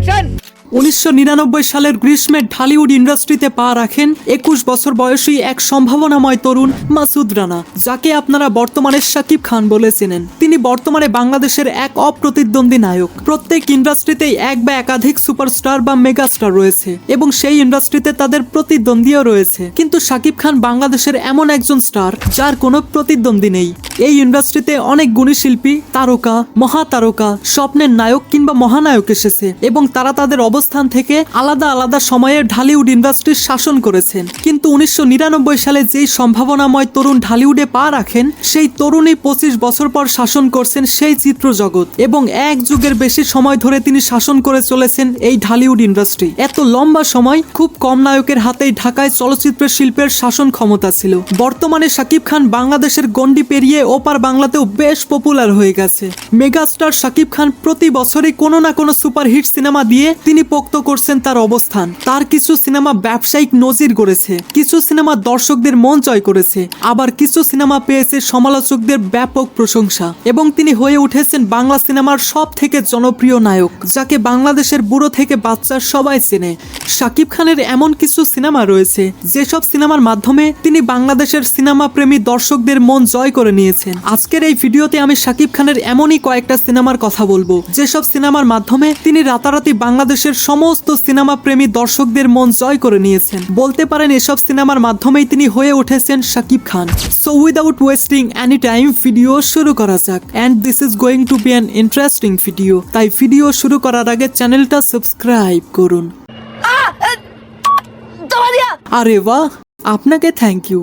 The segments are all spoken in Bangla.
1999 সালের গ্রীষ্মে ঢালিউড ইন্ডাস্ট্রিতে পা রাখেন 21 বছর বয়সী এক সম্ভাবনাময় তরুণ মাসুদ রানা, যাকে আপনারা বর্তমানে শাকিব খান বলে চেনেন। তিনি বর্তমানে বাংলাদেশের এক অপ্রতিদ্বন্দ্বী নায়ক। প্রত্যেক ইন্ডাস্ট্রিতেই এক বা একাধিক সুপারস্টার বা মেগাস্টার রয়েছে এবং সেই ইন্ডাস্ট্রিতে তাদের প্রতিদ্বন্দ্বীও রয়েছে, কিন্তু শাকিব খান বাংলাদেশের এমন একজন স্টার যার কোনো প্রতিদ্বন্দ্বী নেই। এই ইন্ডাস্ট্রিতে অনেক গুণী শিল্পী, তারকা, মহাতারকা, স্বপ্নের নায়ক কিংবা মহানায়ক এসেছে এবং তারা তাদের অবস্থান থেকে আলাদা আলাদা সময়ে ঢালিউড ইন্ডাস্ট্রির শাসন করেছেন। কিন্তু 1999 সালে যেই সম্ভাবনাময় তরুণ ঢালিউডে পা রাখেন, সেই তরুণই 25 বছর পর শাসন করছেন সেই চিত্র জগৎ এবং এক যুগের বেশি সময় ধরে তিনি শাসন করে চলেছেন এই ঢালিউড ইন্ডাস্ট্রি। এত লম্বা সময় খুব কম নায়কের হাতেই ঢাকায় চলচ্চিত্র শিল্পের শাসন ক্ষমতা ছিল। বর্তমানে শাকিব খান বাংলাদেশের গণ্ডি পেরিয়ে ওপার বাংলাতেও বেশ পপুলার হয়ে গেছে। মেগাস্টার শাকিব খান প্রতি বছরই কোনো না কোনো সুপারহিট সিনেমা দিয়ে তিনি পোক্ত করছেন তার অবস্থান। তার কিছু সিনেমা ব্যবসায়িক নজির গড়েছে, কিছু সিনেমা দর্শকদের মন জয় করেছে, আবার কিছু সিনেমা পেয়েছে সমালোচকদের ব্যাপক প্রশংসা এবং তিনি হয়ে উঠেছেন বাংলা সিনেমার সব থেকে জনপ্রিয় নায়ক, যাকে বাংলাদেশের বুড়ো থেকে বাচ্চা সবাই চেনে। শাকিব খানের এমন কিছু সিনেমা রয়েছে যেসব সিনেমার মাধ্যমে তিনি বাংলাদেশের সিনেমা প্রেমী দর্শকদের মন জয় করে নিয়েছেন। আজকের এই ভিডিওতে আমি শাকিব খানের এমনই কয়েকটা সিনেমার কথা বলবো যেসব সিনেমার মাধ্যমে তিনি রাতারাতি বাংলাদেশের সমস্ত সিনেমা প্রেমী দর্শকদের মন জয় করে নিয়েছেন। বলতে পারেন এসব সিনেমার মাধ্যমেই তিনি হয়ে উঠেছেন Shakib Khan. So without wasting any time video শুরু করা যাক, and this is going to be an interesting video. তাই ভিডিও শুরু করার আগে চ্যানেলটা সাবস্ক্রাইব করুন। আরে বাহ, আপনাকে থ্যাংক ইউ।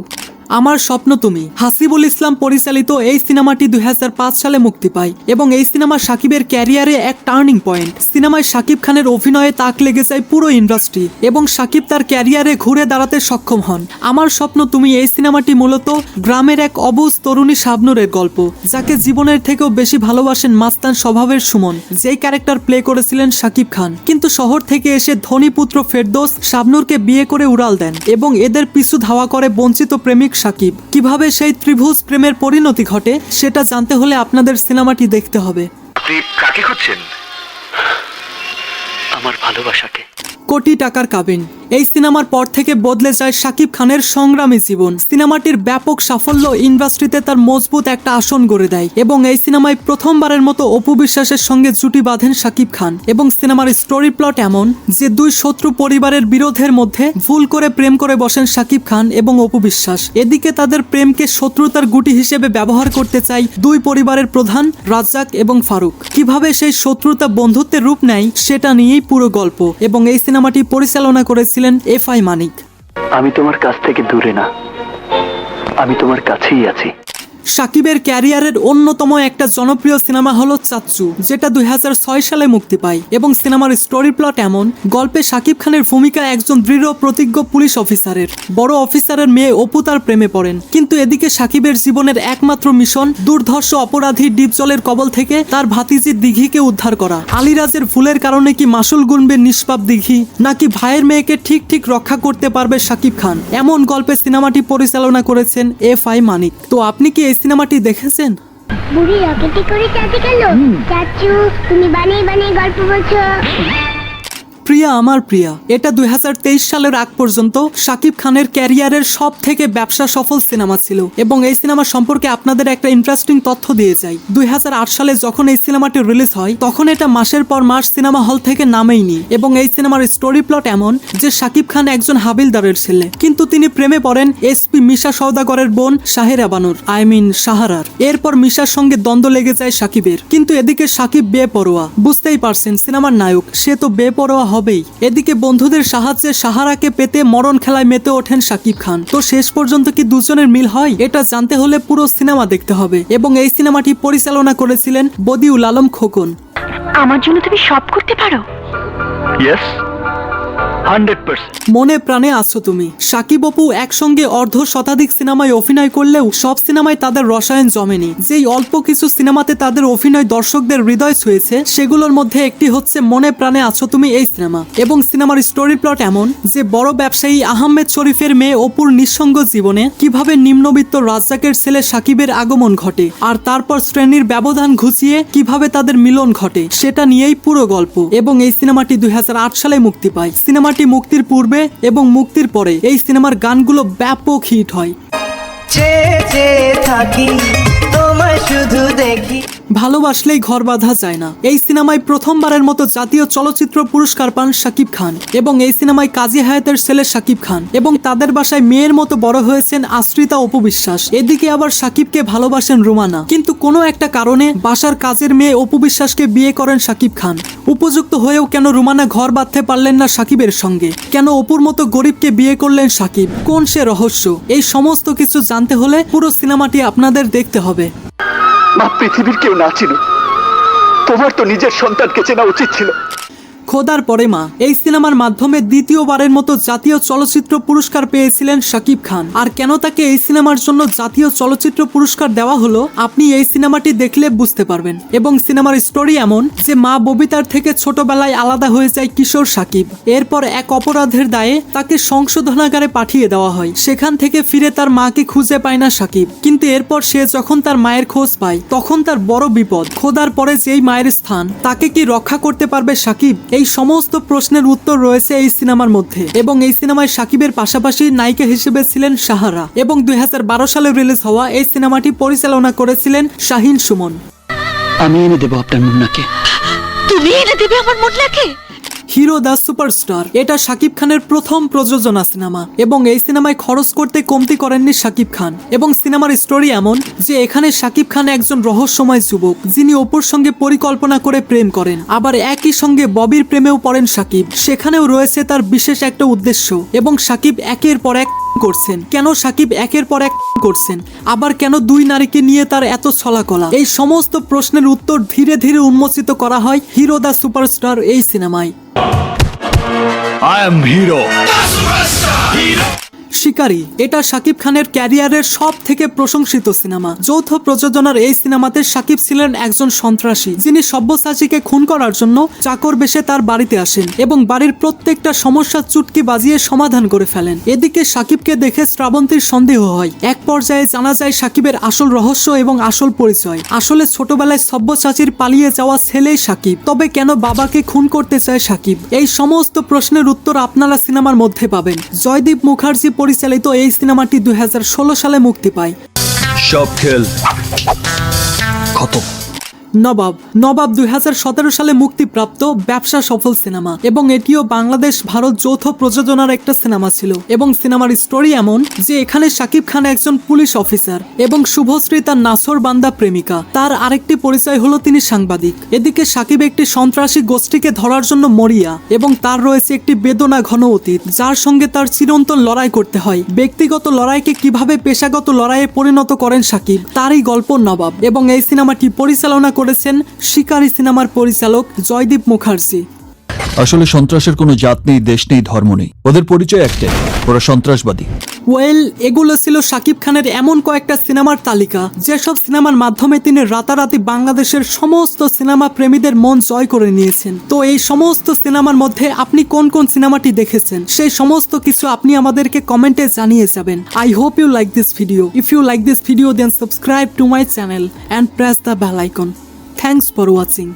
আমার স্বপ্ন তুমি হাসিবুল ইসলাম পরিচালিত এই সিনেমাটি 2005 সালে মুক্তি পায় এবং এই সিনেমা শাকিবের ক্যারিয়ারে এক টার্নিং পয়েন্ট। সিনেমায় শাকিব খানের অভিনয়ে তাক লেগে যায় পুরো ইন্ডাস্ট্রি এবং শাকিব তার ক্যারিয়ারে ঘুরে দাঁড়াতে সক্ষম হন। আমার স্বপ্ন তুমি এই সিনেমাটি মূলত গ্রামের এক অবুঝ তরুণী শাবনূরের গল্প, যাকে জীবনের থেকেও বেশি ভালোবাসেন মাস্তান স্বভাবের সুমন, যেই ক্যারেক্টার প্লে করেছিলেন শাকিব খান। কিন্তু শহর থেকে এসে ধনী পুত্র ফেরদৌস শাবনূরকে বিয়ে করে উড়াল দেন এবং এদের পিছু ধাওয়া করে বঞ্চিত প্রেমিক শাকিব। কিভাবে সেই ত্রিভুজ প্রেমের পরিণতি ঘটে সেটা জানতে হলে আপনাদের সিনেমাটি দেখতে হবে। আপনি কাকে খুঁজছেন? আমার ভালোবাসাকে। কোটি টাকার কাবিন এই সিনেমার পর থেকে বদলে যায় শাকিব খানের সংগ্রামী জীবন। সিনেমাটির ব্যাপক সাফল্য ইন্ডাস্ট্রিতে তার মজবুত একটা আসন গড়ে দেয় এবং এই সিনেমায় প্রথমবারের মতো অপু বিশ্বাসের সঙ্গে জুটি বাঁধেন শাকিব খান এবং সিনেমার স্টোরি প্লট এমন যে দুই শত্রু পরিবারের বিরোধের মধ্যে ভুল করে প্রেম করে বসেন শাকিব খান এবং অপু বিশ্বাস। এদিকে তাদের প্রেমকে শত্রুতার গুটি হিসেবে ব্যবহার করতে চায় দুই পরিবারের প্রধান রাজ্জাক এবং ফারুক। কিভাবে সেই শত্রুতা বন্ধুত্বের রূপ নেয় সেটা নিয়েই পুরো গল্প এবং এই সিনেমাটি পরিচালনা করেছিলেন এফআই মানিক। আমি তোমার কাছ থেকে দূরে না, আমি তোমার কাছেই আছি। শাকিবের ক্যারিয়ারের অন্যতম একটা জনপ্রিয় সিনেমা হলো চাচ্চু, যেটা 2006 সালে মুক্তি পায় এবং সিনেমার স্টোরি প্লট এমন, গল্পে শাকিব খানের ভূমিকা একজন দৃঢ় প্রতিজ্ঞ পুলিশ অফিসারের। বড় অফিসারের মেয়ে অপু তার প্রেমে পড়েন, কিন্তু এদিকে শাকিবের জীবনের একমাত্র মিশন দুর্ধর্ষ অপরাধী ডিপজলের কবল থেকে তার ভাতিজি দিঘিকে উদ্ধার করা। আলিরাজের ভুলের কারণে কি মাসুল গুনবে নিষ্পাপ দিঘি, নাকি ভাইয়ের মেয়েকে ঠিক ঠিক রক্ষা করতে পারবে শাকিব খান? এমন গল্পে সিনেমাটি পরিচালনা করেছেন এফআই মানিক। তো আপনি কি এই সিনেমাটি দেখেছেন? বুড়ি রকেটে করে চাচি গেল। চাচু তুমি বানিয়ে বানিয়ে গল্প বলছো। প্রিয়া আমার প্রিয়া এটা 2023 সালের আগ পর্যন্ত শাকিব খানের ক্যারিয়ারের সব থেকে ব্যবসা সফল সিনেমা ছিল এবং এই সিনেমা সম্পর্কে আপনাদের একটা ইন্টারেস্টিং তথ্য দিয়ে যাই। 2008 সালে যখন এই সিনেমাটি রিলিজ হয় তখন এটা মাসের পর মাস সিনেমা হল থেকে নামেইনি এবং এই সিনেমার স্টোরি প্লট এমন যে শাকিব খান একজন হাবিলদারের ছেলে, কিন্তু তিনি প্রেমে পড়েন এসপি মিশা সওদাগরের বোন শাহেরা বানুর সাহারার। এরপর মিশার সঙ্গে দ্বন্দ্ব লেগে যায় শাকিবের, কিন্তু এদিকে শাকিব বেপরোয়া। বুঝতেই পারছেন সিনেমার নায়ক, সে তো বেপরোয়া হবেই। এদিকে বন্ধুদের সাহায্যে সাহারাকে পেতে মরণ খেলায় মেতে ওঠেন শাকিব খান। তো শেষ পর্যন্ত কি দুজনের মিল হয়? এটা জানতে হলে পুরো সিনেমা দেখতে হবে এবং এই সিনেমাটি পরিচালনা করেছিলেন বদিউল আলম খোকন। আমার জন্য তুমি সব করতে পারো। ইয়েস, 100%। মনে প্রাণে আছো তুমি। সাকিব অপু একসঙ্গে অর্ধ শতাধিক সিনেমায় অভিনয় করলেও সব সিনেমায় তাদের রসায়ন জমেনি। যেই অল্প কিছু সিনেমাতে তাদের অভিনয় দর্শকদের হৃদয় ছুঁয়েছে সেগুলোর মধ্যে একটি হচ্ছে মনে প্রাণে আছো তুমি এই সিনেমা। এবং সিনেমার স্টোরি প্লট এমন যে বড় ব্যবসায়ী আহমেদ শরীফের মেয়ে অপুর নিঃসঙ্গ জীবনে কিভাবে নিম্নবিত্ত রাজ্জাকের ছেলে সাকিবের আগমন ঘটে আর তারপর শ্রেণীর ব্যবধান ঘুচিয়ে কিভাবে তাদের মিলন ঘটে সেটা নিয়েই পুরো গল্প। এবং এই সিনেমাটি 2008 সালে মুক্তি পায়। সিনেমাটি মুক্তির পূর্বে এবং মুক্তির পরে এই সিনেমার গানগুলো ব্যাপক হিট হয়। থাকি তোমায় শুধু দেখি। ভালোবাসলেই ঘর বাঁধা যায় না এই সিনেমায় প্রথমবারের মতো জাতীয় চলচ্চিত্র পুরস্কার পান শাকিব খান। এবং এই সিনেমায় কাজী হায়াতের ছেলে শাকিব খান এবং তাদের বাসায় মেয়ের মতো বড় হয়েছেন আশ্রিতা অপু বিশ্বাস। এদিকে আবার শাকিবকে ভালোবাসেন রুমানা, কিন্তু কোনো একটা কারণে বাসার কাজের মেয়ে অপু বিশ্বাসকে বিয়ে করেন শাকিব খান। উপযুক্ত হয়েও কেন রুমানা ঘর বাঁধতে পারলেন না শাকিবের সঙ্গে? কেন অপুর মতো গরিবকে বিয়ে করলেন শাকিব? কোন সে রহস্য? এই সমস্ত কিছু জানতে হলে পুরো সিনেমাটি আপনাদের দেখতে হবে। মা, পৃথিবীর কেউ না চিনুক, তোমার তো নিজের সন্তানকে চেনা উচিত ছিল। খোদার পরে মা এই সিনেমার মাধ্যমে দ্বিতীয়বারের মতো জাতীয় চলচ্চিত্র পুরস্কার পেয়েছিলেন শাকিব খান। আর কেন তাকে এই সিনেমার জন্য জাতীয় চলচ্চিত্র পুরস্কার দেওয়া হলো আপনি এই সিনেমাটি দেখলে বুঝতে পারবেন। এবং সিনেমার স্টোরি এমন যে মা ববিতার থেকে ছোটবেলায় আলাদা হয়ে যায় কিশোর শাকিব। এরপর এক অপরাধের দায়ে তাকে সংশোধনাগারে পাঠিয়ে দেওয়া হয়। সেখান থেকে ফিরে তার মাকে খুঁজে পায় না শাকিব, কিন্তু এরপর সে যখন তার মায়ের খোঁজ পায় তখন তার বড় বিপদ। খোদার পরে যেই মায়ের স্থান, তাকে কি রক্ষা করতে পারবে শাকিব? এই সমস্ত প্রশ্নের উত্তর রয়েছে এই সিনেমার মধ্যে। এবং এই সিনেমায় শাকিবের পাশাপাশি নায়িকা হিসেবে ছিলেন সাহারা। এবং 2012 সালে রিলিজ হওয়া এই সিনেমাটি পরিচালনা করেছিলেন শাহিন সুমন। আমি এনে দেবো আপনার মুন্নাকে। তুমি এনে দেবে আমার মুন্নাকে? হিরো দ্য সুপারস্টার এটা শাকিব খানের প্রথম প্রযোজনা সিনেমা। এবং এই সিনেমায় খরচ করতে কমতি করেননি শাকিব খান। এবং সিনেমার স্টোরি এমন যে এখানে শাকিব খান একজন রহস্যময় যুবক যিনি অপুর সঙ্গে পরিকল্পনা করে প্রেম করেন, আবার একই সঙ্গে ববির প্রেমেও পড়েন শাকিব। সেখানেও রয়েছে তার বিশেষ একটা উদ্দেশ্য। এবং শাকিব একের পর এক করছেন। কেন শাকিব একের পর এক করছেন? আবার কেন দুই নারীকে নিয়ে তার এত ছলাকলা? এই সমস্ত প্রশ্নের উত্তর ধীরে ধীরে উন্মোচিত করা হয় হিরো দ্য সুপারস্টার এই সিনেমায়। I am hero. শিকারী এটা শাকিব খানের ক্যারিয়ারের সব থেকে প্রশংসিত সিনেমা। যৌথ প্রযোজনার এই সিনেমাতে শাকিব ছিলেন একজন সন্ত্রাসী যিনি সব্যসাচীকে খুন করার জন্য চাকর বেশে তার বাড়িতে আসেন এবং বাড়ির প্রত্যেকটা সমস্যা চুটকি বাজিয়ে সমাধান করে ফেলেন। এদিকে শাকিবকে দেখে শ্রাবন্তীর সন্দেহ হয়। এক পর্যায়ে জানা যায় শাকিবের আসল রহস্য এবং আসল পরিচয়। আসলে ছোটবেলায় সব্যসাচীর পালিয়ে যাওয়া ছেলেই শাকিব। তবে কেন বাবাকে খুন করতে চায় শাকিব? এই সমস্ত প্রশ্নের উত্তর আপনারা সিনেমার মধ্যে পাবেন। জয়দীপ মুখার্জি পরিচালিত এই সিনেমাটি 2016 সালে মুক্তি পায়। সব খেল খতম। নবাব 2017 সালে মুক্তিপ্রাপ্ত ব্যবসা সফল সিনেমা। এবং এটিও বাংলাদেশ ভারত যৌথ প্রযোজনার একটা সিনেমা ছিল। এবং সিনেমার স্টোরি এমন যে এখানে শাকিব খান একজন পুলিশ অফিসার এবং শুভশ্রী তার নাছর বান্দা প্রেমিকা। তার আরেকটি পরিচয় হলো তিনি সাংবাদিক। এদিকে শাকিব একটি সন্ত্রাসী গোষ্ঠীকে ধরার জন্য মরিয়া এবং তার রয়েছে একটি বেদনা ঘন অতীত যার সঙ্গে তার চিরন্তন লড়াই করতে হয়। ব্যক্তিগত লড়াইকে কিভাবে পেশাগত লড়াইয়ে পরিণত করেন শাকিব, তারই গল্প নবাব। এবং এই সিনেমাটি পরিচালনা করেছেন শিকারী সিনেমার পরিচালক জয়দীপ মুখার্জি। আসলে সন্ত্রাসের কোনো জাত নেই, দেশ নেই, ধর্ম নেই, ওদের পরিচয় একটাই, ওরা সন্ত্রাসবাদী। এগুলো ছিল শাকিব খানের এমন কয়েকটা সিনেমার তালিকা যেসব সিনেমার মাধ্যমে তিনি রাতারাতি বাংলাদেশের সমস্ত সিনেমা প্রেমীদের মন জয় করে নিয়েছেন। তো এই সমস্ত সিনেমার মধ্যে আপনি কোন কোন সিনেমাটি দেখেছেন সেই সমস্ত কিছু আপনি আমাদেরকে কমেন্টে জানিয়ে যাবেন। I hope you like this video. If you like this video then subscribe to my channel and press the bell icon. Thanks for watching.